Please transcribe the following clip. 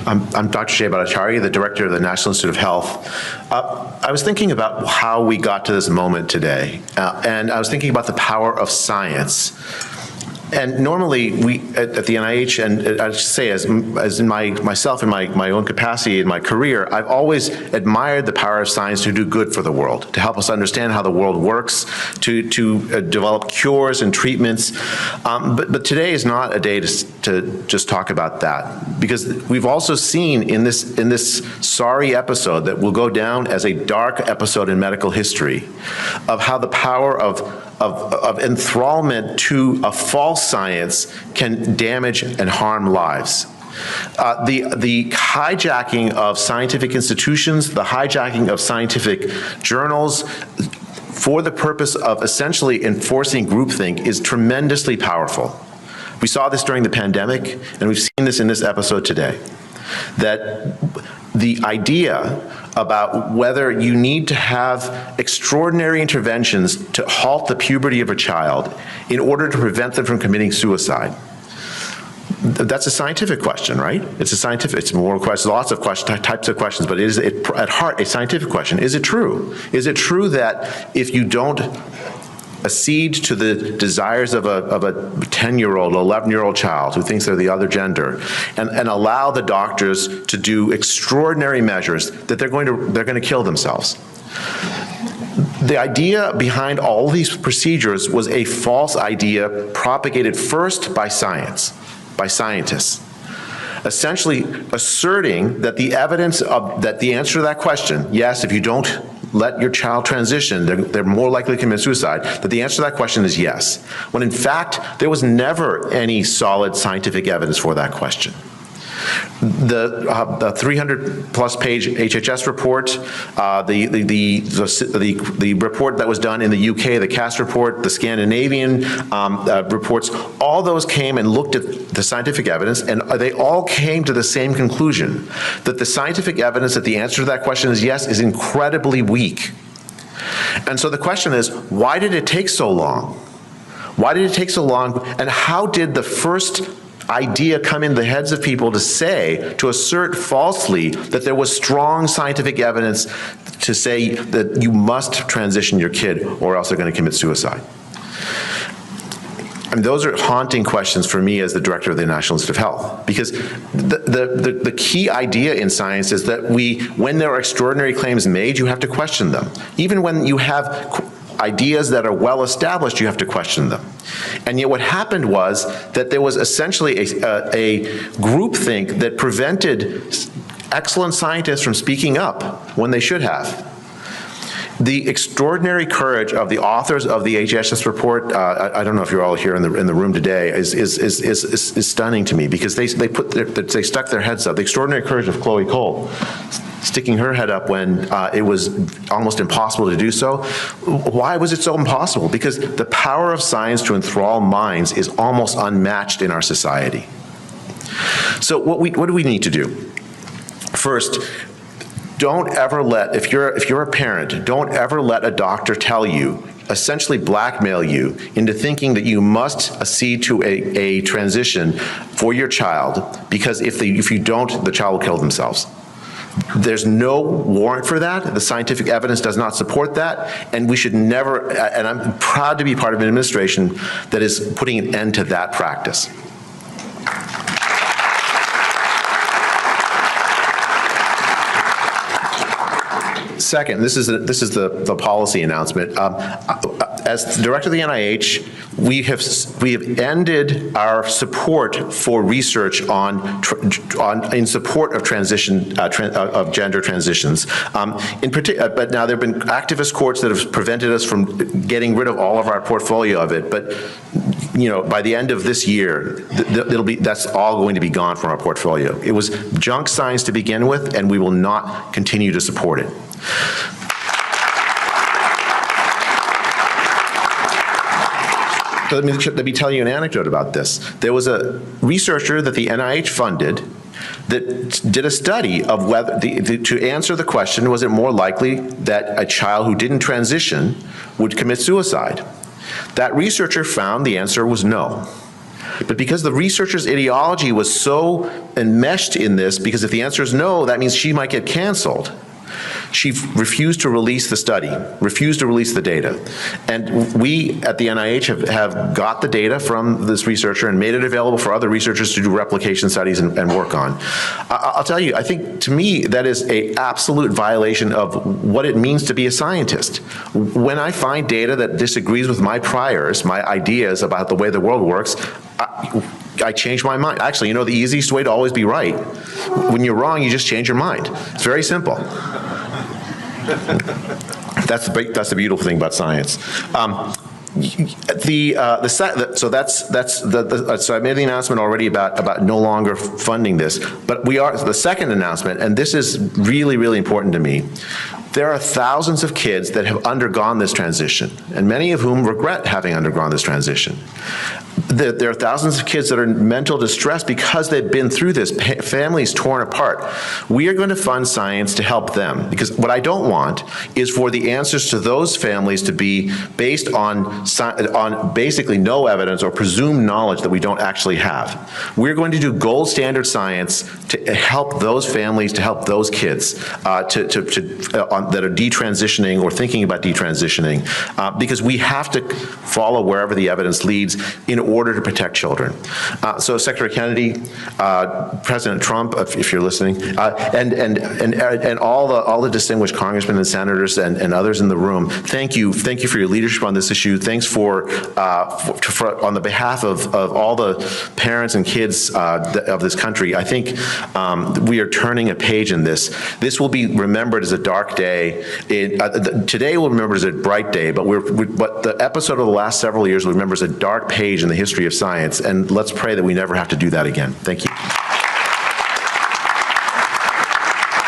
I'm Dr. Chavez-DeRemer, the director of the National Institute of Health. I was thinking about how we got to this moment today, and I was thinking about the power of science. And normally, we at the NIH, and I should say, as in myself in my own capacity in my career, I've always admired the power of science to do good for the world, to help us understand how the world works, to develop cures and treatments. But today is not a day to just talk about that, because we've also seen in this sorry episode that will go down as a dark episode in medical history of how the power of enthrallment to a false science can damage and harm lives. The hijacking of scientific institutions, the hijacking of scientific journals for the purpose of essentially enforcing groupthink is tremendously powerful. We saw this during the pandemic, and we've seen this in this episode today, that the idea about whether you need to have extraordinary interventions to halt the puberty of a child in order to prevent them from committing suicide. That's a scientific question, right? It's more questions, lots of types of questions, but it is at heart a scientific question. Is it true? Is it true that if you don't accede to the desires of a 10-year-old, 11-year-old child who thinks they're the other gender, and allow the doctors to do extraordinary measures, that they're going to kill themselves? The idea behind all these procedures was a false idea propagated first by science, by scientists, essentially asserting that the evidence that the answer to that question, yes, if you don't let your child transition, they're more likely to commit suicide, that the answer to that question is yes, when in fact, there was never any solid scientific evidence for that question. The 300-plus page HHS report, the report that was done in the UK, the CAST report, the Scandinavian reports, all those came and looked at the scientific evidence, and they all came to the same conclusion, that the scientific evidence that the answer to that question is yes is incredibly weak. And so the question is, why did it take so long? Why did it take so long, and how did the first idea come in the heads of people to assert falsely that there was strong scientific evidence to say that you must transition your kid or else they're going to commit suicide? And those are haunting questions for me as the director of the National Institute of Health, because the key idea in science is that when there are extraordinary claims made, you have to question them. Even when you have ideas that are well established, you have to question them. And yet what happened was that there was essentially a groupthink that prevented excellent scientists from speaking up when they should have. The extraordinary courage of the authors of the HHS report, I don't know if you're all here in the room today, is stunning to me, because they stuck their heads up. The extraordinary courage of Chloe Cole, sticking her head up when it was almost impossible to do so. Why was it so impossible? Because the power of science to enthrall minds is almost unmatched in our society. So what do we need to do? First, don't ever let, if you're a parent, don't ever let a doctor tell you, essentially blackmail you into thinking that you must accede to a transition for your child, because if you don't, the child will kill themselves. There's no warrant for that. The scientific evidence does not support that, and we should never, and I'm proud to be part of an administration that is putting an end to that practice. Second, this is the policy announcement. As director of the NIH, we have ended our support for research in support of transition of gender transitions. But now there have been activist courts that have prevented us from getting rid of all of our portfolio of it. But by the end of this year, that's all going to be gone from our portfolio. It was junk science to begin with, and we will not continue to support it. Let me tell you an anecdote about this. There was a researcher that the NIH funded that did a study of whether, to answer the question, was it more likely that a child who didn't transition would commit suicide? That researcher found the answer was no. But because the researcher's ideology was so enmeshed in this, because if the answer is no, that means she might get canceled, she refused to release the study, refused to release the data. And we at the NIH have got the data from this researcher and made it available for other researchers to do replication studies and work on. I'll tell you, I think to me that is an absolute violation of what it means to be a scientist. When I find data that disagrees with my priors, my ideas about the way the world works, I change my mind. Actually, you know, the easiest way to always be right, when you're wrong, you just change your mind. It's very simple. That's the beautiful thing about science. So I made the announcement already about no longer funding this, but the second announcement, and this is really, really important to me. There are thousands of kids that have undergone this transition, and many of whom regret having undergone this transition. There are thousands of kids that are in mental distress because they've been through this, families torn apart. We are going to fund science to help them, because what I don't want is for the answers to those families to be based on basically no evidence or presumed knowledge that we don't actually have. We're going to do gold standard science to help those families, to help those kids that are detransitioning or thinking about detransitioning, because we have to follow wherever the evidence leads in order to protect children. So Secretary Kennedy, President Trump, if you're listening, and all the distinguished congressmen and senators and others in the room, thank you for your leadership on this issue. Thanks for on the behalf of all the parents and kids of this country. I think we are turning a page in this. This will be remembered as a dark day. Today we'll remember as a bright day, but the episode of the last several years we'll remember as a dark page in the history of science, and let's pray that we never have to do that again. Thank you.